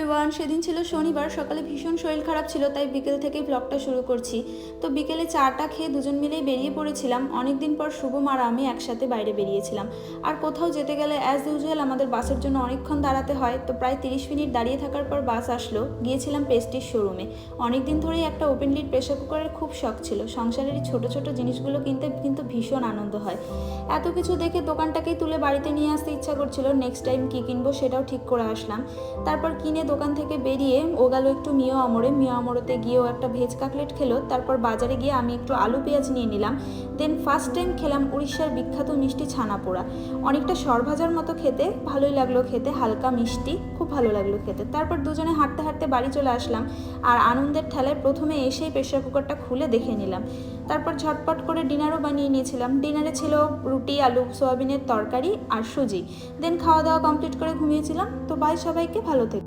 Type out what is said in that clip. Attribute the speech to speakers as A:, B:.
A: Everyone, সেদিন ছিল শনিবার। সকালে ভীষণ শরীর খারাপ ছিল, তাই বিকেল থেকেই ব্লগটা শুরু করছি। তো বিকেলে চাটা খেয়ে দুজন মিলেই বেরিয়ে পড়েছিলাম। অনেকদিন পর শুভম আর আমি একসাথে বাইরে বেরিয়েছিলাম। আর কোথাও যেতে গেলে অ্যাজ ইউজুয়াল আমাদের বাসের জন্য অনেকক্ষণ দাঁড়াতে হয়, তো প্রায় 30 মিনিট দাঁড়িয়ে থাকার পর বাস আসলো। গিয়েছিলাম পেস্টির শোরুমে। অনেকদিন ধরেই একটা ওপেন লিড প্রেসার কুকারের খুব শখ ছিল। সংসারের এই ছোটো ছোটো জিনিসগুলো কিনতে কিন্তু ভীষণ আনন্দ হয়। এত কিছু দেখে দোকানটাকেই তুলে বাড়িতে নিয়ে আসতে ইচ্ছা করছিল। নেক্সট টাইম কী কিনবো সেটাও ঠিক করে আসলাম। তারপর কিনে দোকান থেকে বেরিয়ে ও গেল একটু মিও আমরেতে গিয়েও একটা ভেজ কাটলেট খেলো। তারপর বাজারে গিয়ে আমি একটু আলু পেঁয়াজ নিয়ে নিলাম। দেন ফার্স্ট টাইম খেলাম উড়িষ্যার বিখ্যাত মিষ্টি ছানা পোড়া। অনেকটা সরভাজার মতো খেতে, ভালোই লাগলো খেতে, হালকা মিষ্টি, খুব ভালো লাগলো খেতে। তারপর দুজনে হাঁটতে হাঁটতে বাড়ি চলে আসলাম। আর আনন্দের ঠেলায় প্রথমে এসেই প্রেসার কুকারটা খুলে দেখে নিলাম। তারপর ঝটপট করে ডিনারও বানিয়ে নিয়েছিলাম। ডিনারে ছিল রুটি, আলু সোয়াবিনের তরকারি আর সুজি। দেন খাওয়া দাওয়া কমপ্লিট করে ঘুমিয়েছিলাম। তো বাই সবাইকে, ভালো থেকো।